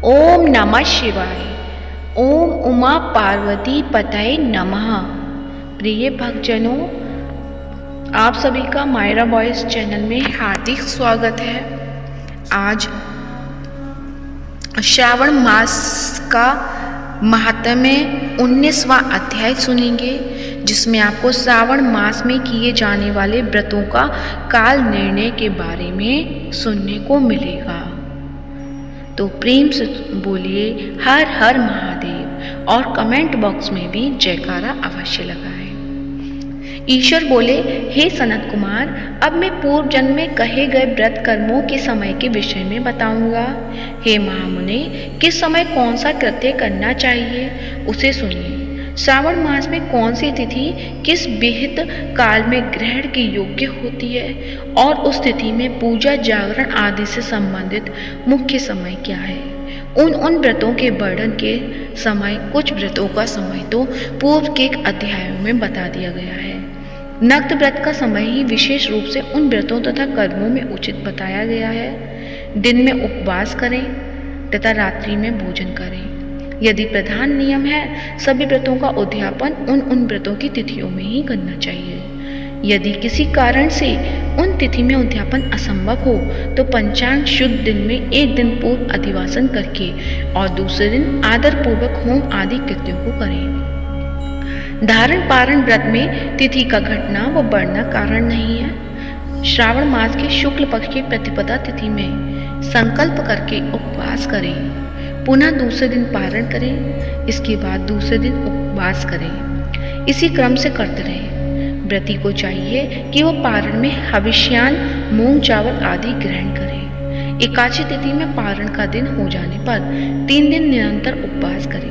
ओम नमः शिवाय। ओम उमा पार्वती पतये नमः। प्रिय भक्तजनों, आप सभी का मायरा वॉइस चैनल में हार्दिक स्वागत है। आज श्रावण मास का महात्म्य 19वां अध्याय सुनेंगे, जिसमें आपको श्रावण मास में किए जाने वाले व्रतों का काल निर्णय के बारे में सुनने को मिलेगा। तो प्रेम से बोलिए हर हर महादेव और कमेंट बॉक्स में भी जयकारा अवश्य लगाएं। ईश्वर बोले, हे सनत कुमार, अब मैं पूर्व जन्म में कहे गए व्रत कर्मों के समय के विषय में बताऊंगा। हे महामुने, किस समय कौन सा कृत्य करना चाहिए उसे सुनिए। श्रावण मास में कौन सी तिथि किस विहित काल में ग्रहण की योग्य होती है और उस तिथि में पूजा जागरण आदि से संबंधित मुख्य समय क्या है। उन व्रतों के वर्णन के समय कुछ व्रतों का समय तो पूर्व के अध्यायों में बता दिया गया है। नक्त व्रत का समय ही विशेष रूप से उन व्रतों तथा कर्मों में उचित बताया गया है। दिन में उपवास करें तथा रात्रि में भोजन करें। यदि प्रधान नियम है, सभी व्रतों का उद्यापन उन व्रतों की तिथियों में ही करना चाहिए। यदि किसी कारण से उन तिथि में उद्यापन असंभव हो तो पंचांग शुद्ध दिन में एक दिन पूर्व अधिवासन करके और दूसरे दिन आदर पूर्वक होम आदि कृत्यों को करें। धारण पारण व्रत में तिथि का घटना व बढ़ना कारण नहीं है। श्रावण मास के शुक्ल पक्ष की प्रतिपदा तिथि में संकल्प करके उपवास करें, पुनः दूसरे दिन पारण करें, इसके बाद दूसरे दिन उपवास करें। इसी क्रम से करते रहें। व्रती को चाहिए कि वो पारण में हविष्यान, मूंग चावल आदि ग्रहण करें। एकादशी तिथि में पारण का दिन हो जाने पर 3 दिन निरंतर उपवास करें।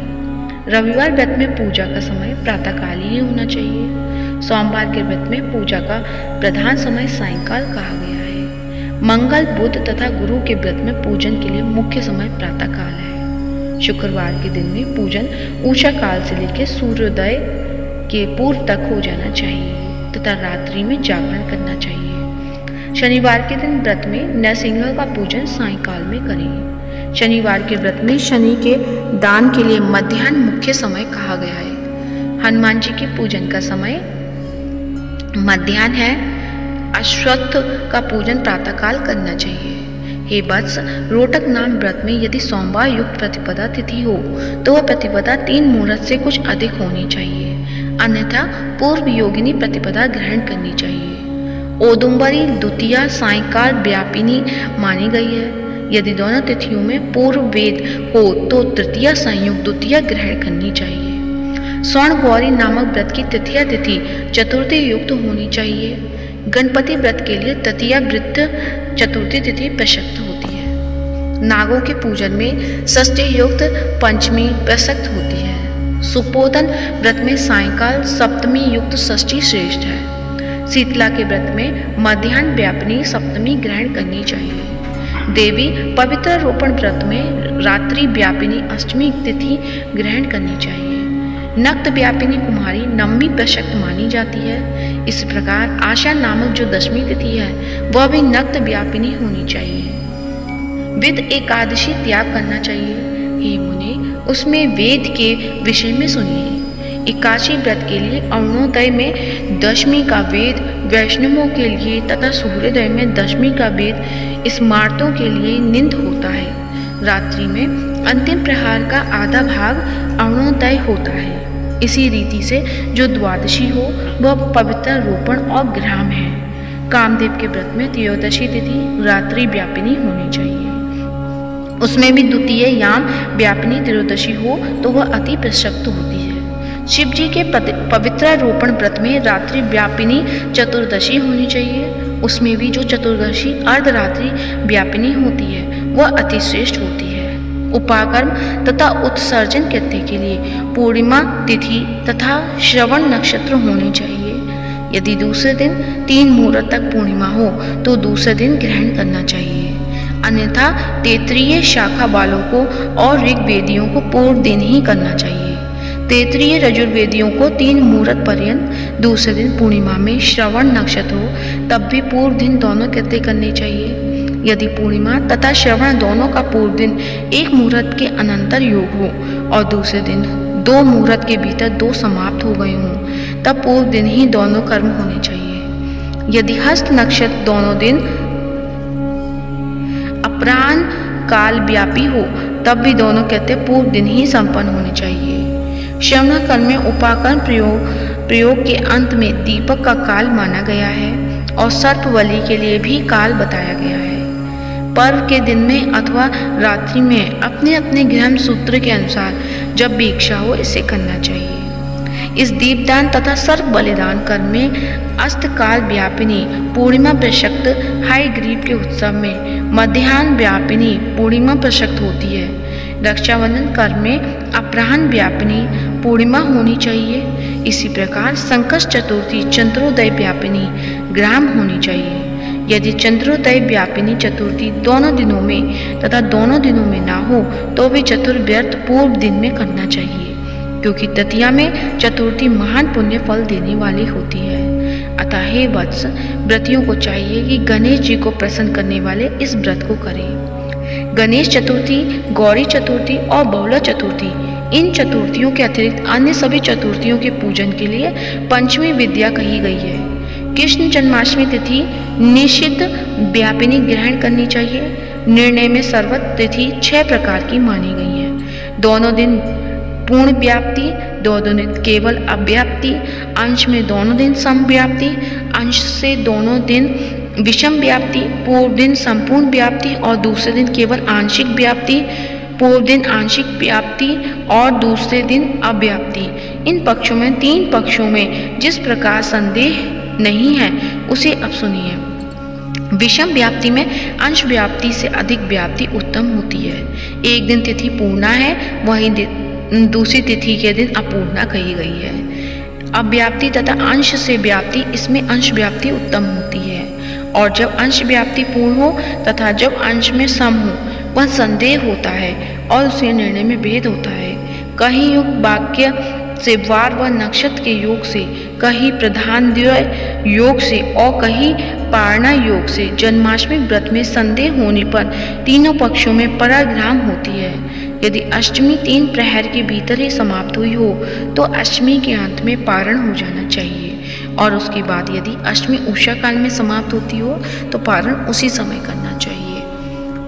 रविवार व्रत में पूजा का समय प्रातःकाल ही होना चाहिए। सोमवार के व्रत में पूजा का प्रधान समय सायंकाल कहा गया है। मंगल, बुध तथा गुरु के व्रत में पूजन के लिए मुख्य समय प्रातःकाल है। शुक्रवार के दिन में पूजन ऊषा काल से लेकर सूर्योदय के पूर्व तक हो जाना चाहिए तथा रात्रि में जागरण करना चाहिए। शनिवार के दिन व्रत में नरसिंह का पूजन सायंकाल में करें। शनिवार के व्रत में शनि के दान के लिए मध्याह्न मुख्य समय कहा गया है। हनुमान जी के पूजन का समय मध्याह्न है। अश्वत्थ का पूजन प्रातःकाल करना चाहिए। हे वत्स, रोटक नाम व्रत में यदि सोमवार युक्त प्रतिपदा तिथि हो तो वह प्रतिपदा 3 मुहूर्त से कुछ अधिक होनी चाहिए, अन्यथा पूर्व योगिनी प्रतिपदा ग्रहण करनी चाहिए। ओदुम्बरी द्वितीया सायंकाल व्यापिनी मानी गई है। यदि दोनों तिथियों में पूर्व वेद हो तो तृतीया संयुक्त द्वितीया ग्रहण करनी चाहिए। स्वर्ण गौरी नामक व्रत की तृतीया तिथि चतुर्थी युक्त होनी चाहिए। गणपति व्रत के लिए तृतीया वृत्त चतुर्थी तिथि प्रशस्त होती है। नागों के पूजन में षष्ठी युक्त पंचमी प्रसक्त होती है। सुपोधन व्रत में सायंकाल सप्तमी युक्त षष्ठी श्रेष्ठ है। शीतला के व्रत में मध्याह्न व्यापिनी सप्तमी ग्रहण करनी चाहिए। देवी पवित्र रोपण व्रत में रात्रि व्यापिनी अष्टमी तिथि ग्रहण करनी चाहिए। नक्त व्यापिनी कुमारी नवमी प्रशक्त मानी जाती है। इस प्रकार आशा नामक जो 10वीं तिथि है वह भी नक्त व्यापिनी होनी चाहिए। विद एकादशी त्याग करना चाहिए। हे मुने, उसमें वेद के विषय में सुनिए। एकादशी व्रत के लिए अरुणोदय में 10वीं का वेद वैष्णवों के लिए तथा सूर्योदय में 10वीं का वेद स्मार्तों के लिए निंद होता है। रात्रि में अंतिम प्रहार का आधा भाग अरुणोदय होता है। इसी रीति से जो द्वादशी हो वह पवित्र रोपण और ग्राम है। कामदेव के व्रत में त्रयोदशी तिथि रात्रि व्यापिनी होनी चाहिए। उसमें भी द्वितीय याम व्यापिनी त्रयोदशी हो तो वह अति प्रशस्त होती है। शिव जी के पवित्र रोपण व्रत में रात्रि व्यापिनी चतुर्दशी होनी चाहिए। उसमें भी जो चतुर्दशी अर्धरात्रि व्यापिनी होती है वह अति श्रेष्ठ होती है। उपाकर्म तथा उत्सर्जन कृत्य के लिए पूर्णिमा तिथि तथा श्रवण नक्षत्र होनी चाहिए। यदि दूसरे दिन 3 मुहूर्त तक पूर्णिमा हो तो दूसरे दिन ग्रहण करना चाहिए, अन्यथा तैत्तिरीय शाखा वालों को और ऋग्वेदियों को पूर्व दिन ही करना चाहिए। तैत्तिरीय रजुर्वेदियों को 3 मुहूर्त पर्यंत, दूसरे दिन पूर्णिमा में श्रवण नक्षत्र हो तब भी पूर्व दिन दोनों कृत्य करने चाहिए। यदि पूर्णिमा तथा श्रवण दोनों का पूर्व दिन एक मुहूर्त के अनंतर योग हो और दूसरे दिन 2 मुहूर्त के भीतर 2 समाप्त हो गए हों, तब पूर्व दिन ही दोनों कर्म होने चाहिए। यदि हस्त नक्षत्र दोनों दिन अपराह्न काल व्यापी हो, तब भी दोनों कहते पूर्व दिन ही संपन्न होने चाहिए। श्रवण कर्म में उपाकर्म प्रयोग के अंत में दीपक का काल माना गया है और सर्पबलि के लिए भी काल बताया गया है। पर्व के दिन में अथवा रात्रि में अपने अपने गृह सूत्र के अनुसार जब भी इच्छा हो इसे करना चाहिए। इस दीपदान तथा सर्प बलिदान कर्म में अस्तकाल व्यापिनी पूर्णिमा प्रशक्त हाईग्रीव के उत्सव में मध्याह्न व्यापिनी पूर्णिमा प्रशक्त होती है। रक्षाबंधन कर्म में अपराह्न व्यापिनी पूर्णिमा होनी चाहिए। इसी प्रकार संकट चतुर्थी चंद्रोदय व्यापिनी ग्राम होनी चाहिए। यदि चंद्रोदय व्यापिनी चतुर्थी दोनों दिनों में तथा दोनों दिनों में ना हो तो भी चतुर्व्यर्थ पूर्व दिन में करना चाहिए, क्योंकि तृतीया में चतुर्थी महान पुण्य फल देने वाली होती है। अतः हे वत्स, व्रतियों को चाहिए कि गणेश जी को प्रसन्न करने वाले इस व्रत को करें। गणेश चतुर्थी, गौरी चतुर्थी और बहुला चतुर्थी, इन चतुर्थियों के अतिरिक्त अन्य सभी चतुर्थियों के पूजन के लिए पंचमी विद्या कही गई है। कृष्ण जन्माष्टमी तिथि निश्चित व्यापिनी ग्रहण करनी चाहिए। निर्णय में सर्वत तिथि 6 प्रकार की मानी गई है। दोनों दिन पूर्ण व्याप्ति, दोनों दिन केवल अव्याप्ति, अंश में दोनों दिन समव्याप्ति, अंश से दोनों दिन विषम व्याप्ति, पूर्व दिन संपूर्ण व्याप्ति और दूसरे दिन केवल आंशिक व्याप्ति, पूर्व दिन आंशिक व्याप्ति और दूसरे दिन अव्याप्ति। इन पक्षों में 3 पक्षों में जिस प्रकार संदेह नहीं है उसे अब सुनिए। विषम व्याप्ति में अंश व्याप्ति से अधिक व्याप्ति उत्तम होती है। एक दिन तिथि पूर्णा है, वहीं दूसरी तिथि के दिन अपूर्णा कही गई है। अव्याप्ति तथा अंश से व्याप्ति, इसमें अंश व्याप्ति उत्तम होती है। और जब अंश व्याप्ति पूर्ण हो तथा जब अंश में सम हो, वह संदेह होता है और उसे निर्णय में भेद होता है। कहीं युग वाक्य से वार व नक्षत्र के योग से, कहीं प्रधान द्वय योग से और कहीं पारणा योग से जन्माष्टमी व्रत में संदेह होने पर तीनों पक्षों में पराग्राम होती है। यदि अष्टमी 3 प्रहर के भीतर ही समाप्त हुई हो तो अष्टमी के अंत में पारण हो जाना चाहिए और उसके बाद यदि अष्टमी उषा काल में समाप्त होती हो तो पारण उसी समय करना चाहिए।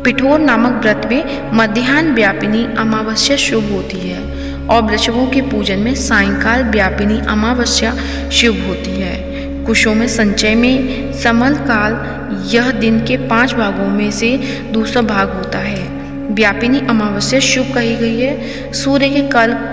पिठोर नामक व्रत में मध्याह्न व्यापिनी अमावस्या शुभ होती है और वृषभों के पूजन में सायंकाल व्यापिनी अमावस्या शुभ होती है। कुशों में संचय में समल काल यह दिन के 5 भागों में से दूसरा भाग होता है। व्यापिनी अमावस्या शुभ कही गई है। सूर्य के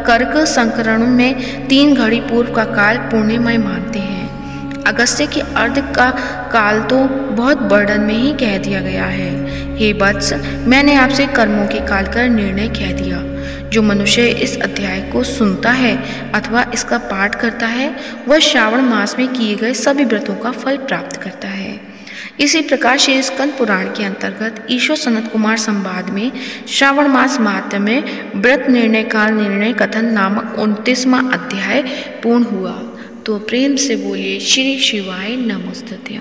कर्क संकरण में 3 घड़ी पूर्व का काल पूर्णिमय मानते हैं। अगस्त्य के अर्ध का काल तो बहुत वर्णन में ही कह दिया गया है। हे वत्स, मैंने आपसे कर्मों के काल का निर्णय कह दिया। जो मनुष्य इस अध्याय को सुनता है अथवा इसका पाठ करता है वह श्रावण मास में किए गए सभी व्रतों का फल प्राप्त करता है। इसी प्रकार श्री स्कंद पुराण के अंतर्गत ईश्वर सनत कुमार संवाद में श्रावण मास माहात्म्य में व्रत निर्णय काल निर्णय कथन नामक 29वां अध्याय पूर्ण हुआ। तो प्रेम से बोलिए श्री शिवाय नमोस्तुते।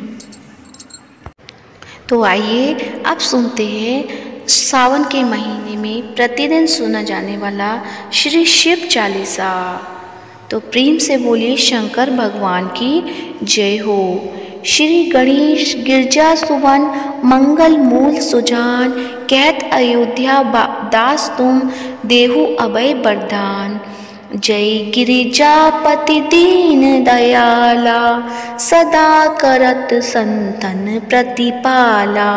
तो आइए अब सुनते हैं सावन के महीने में प्रतिदिन सुना जाने वाला श्री शिव चालीसा। तो प्रेम से बोलिए शंकर भगवान की जय हो। श्री गणेश गिरजा सुवन मंगल मूल सुजान, कहत अयोध्या दास तुम देहु अभय वरदान। जय गिरिजापति दीन दयाला, सदा करत संतन प्रतिपाला।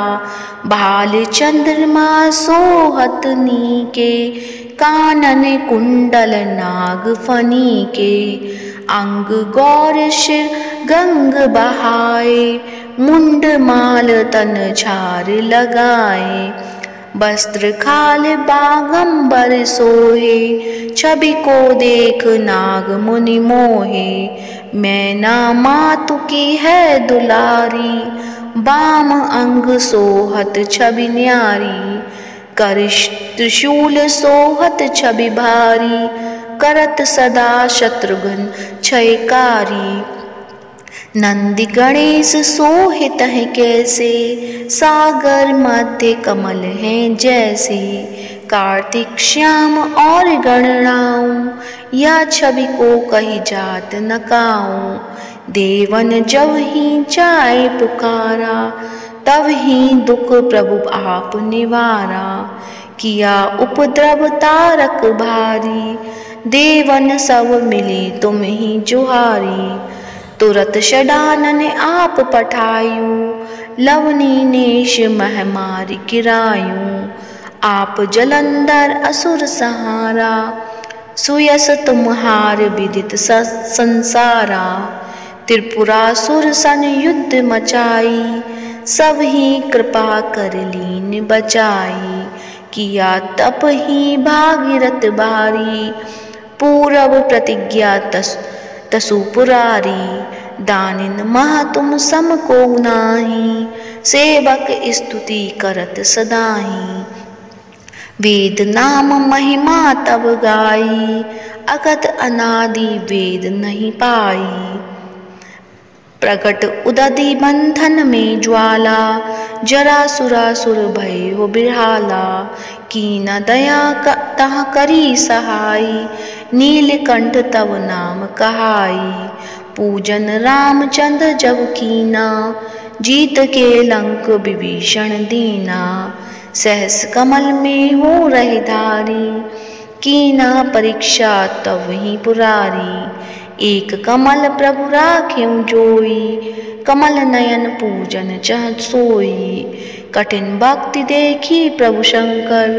भाल चंद्रमा सोहत नीके, कानन कुंडल नाग फनी के। अंग गौर शिर गंग बहाए, मुंड माल तन झार लगाए। वस्त्र खाल बागंबर सोहे, छवि को देख नाग मुनि मोहे। मैना मातु की है दुलारी, बाम अंग सोहत छवि न्यारी। कर त्रिशूल सोहत छवि भारी, करत सदा शत्रुघ्न क्षयकारी। नंदी गणेश सोहित है कैसे, सागर मध्य कमल हैं जैसे। कार्तिक श्याम और गणराऊं, या छवि को कही जात न काऊं। देवन जब ही चाहे पुकारा, तब ही दुख प्रभु आप निवारा। किया उपद्रव तारक भारी, देवन सब मिली तुम ही जुहारी। तुरत षडानन आप पठायूं, लवनी नेश महामारी गिरायूं। आप जलंधर असुर सहारा, सुयस तुम्हार विदित संसारा। त्रिपुरासुर सन युद्ध मचाई, सब ही कृपा कर लीन बचाई। किया तप ही भागीरथ भारी, पूरब प्रतिज्ञा तसु पुरारी। दानिन मह तुम सम को नाही, सेवक स्तुति करत सदाही। वेद नाम महिमा तब गाई, अगत अनादि वेद नहीं पाई। प्रकट उदधि बंधन में ज्वाला, जरा सुरासुर भय हो बिरहाला। कीना दया तह करी सहाई, नीलकंठ तव नाम कहाई। पूजन रामचंद्र जब कीना, जीत के लंक विभीषण दीना। सहस कमल में हो रहे धारी, कीना परीक्षा तब ही पुरारी। एक कमल प्रभु राख्यूं जोई, कमल नयन पूजन चह सोई। कठिन भक्ति देखी प्रभु शंकर,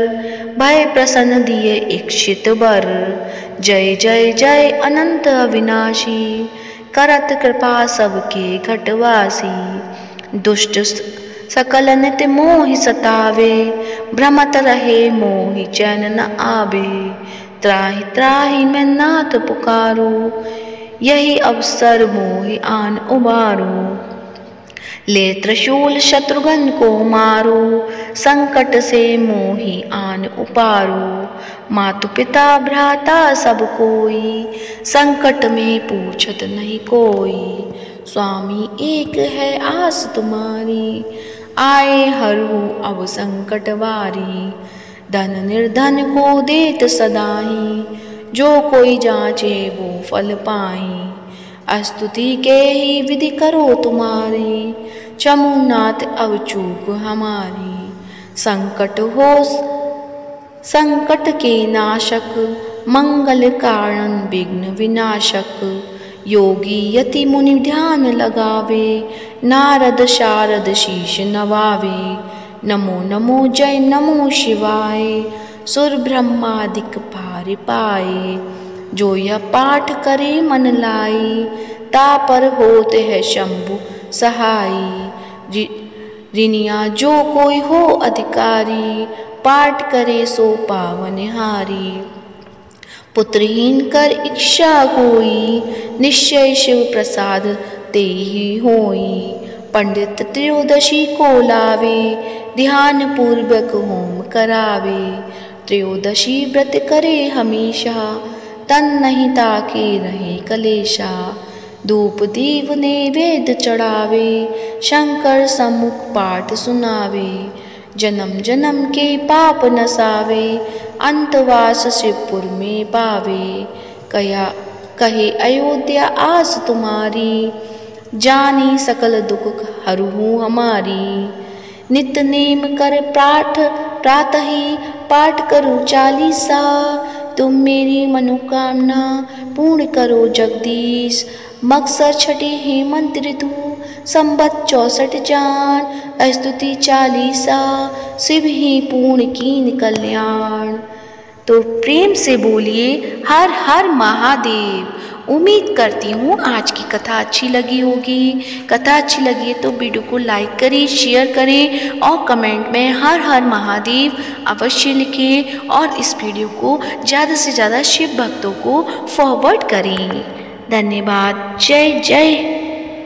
भय प्रसन्न दिए इच्छित वर। जय जय जय अनंत अविनाशी, करत कृपा सबके घटवासी। दुष्ट सकल नित मोहि सतावे, भ्रमत रहे मोहि चैन न आवे। त्राहि त्राहि मैं नाथ पुकारो, यही अवसर मोहि आन उबारो। ले त्रिशूल शत्रुघ्न को मारो, संकट से मोहि आन उपारो। मातु पिता भ्राता सब कोई, संकट में पूछत नहीं कोई। स्वामी एक है आस तुम्हारी, आए हरहु अब संकट वारी। धन निर्धन को देत सदाही, जो कोई जांचे वो फल पाई। स्तुति के ही विधि करो तुम्हारी, चमुनाथ अब चूक हमारी। संकट के नाशक, मंगल कारण विघ्न विनाशक। योगी यति मुनि ध्यान लगावे, नारद शारद शीश नवावे। नमो नमो जय नमो शिवाय, सुर ब्रह्मादिक पार पाए। जो यह पाठ करे मन लाई, तापर होते है शंभु सहाई। ऋनिया जो कोई हो अधिकारी, पाठ करे सो पावनहारी। पुत्रहीन कर इच्छा कोई, निश्चय शिव प्रसाद ते ही होई। पंडित त्रयोदशी को लावे, ध्यान पूर्वक होम करावे। त्रयोदशी व्रत करे हमेशा, तन नहीं ताके रहे कलेशा। धूप दीप नैवेद्य चढ़ावे, शंकर सम्मुख पाठ सुनावे। जन्म जन्म के पाप नसावे, अंतवास शिवपुर में पावे। कहे अयोध्या आस तुम्हारी, जानी सकल दुख हरहु हमारी। नित नेम कर प्रातः ही पाठ करो चालीसा। तुम मेरी मनोकामना पूर्ण करो जगदीश। मकसर छठे हेमंत ऋतु, संबत 64 जान। स्तुति चालीसा, शिव ही पूर्ण कीन कल्याण। तो प्रेम से बोलिए हर हर महादेव। उम्मीद करती हूँ आज की कथा अच्छी लगी होगी। कथा अच्छी लगी है तो वीडियो को लाइक करें, शेयर करें और कमेंट में हर हर महादेव अवश्य लिखें। और इस वीडियो को ज़्यादा से ज़्यादा शिव भक्तों को फॉरवर्ड करें। धन्यवाद। जय जय।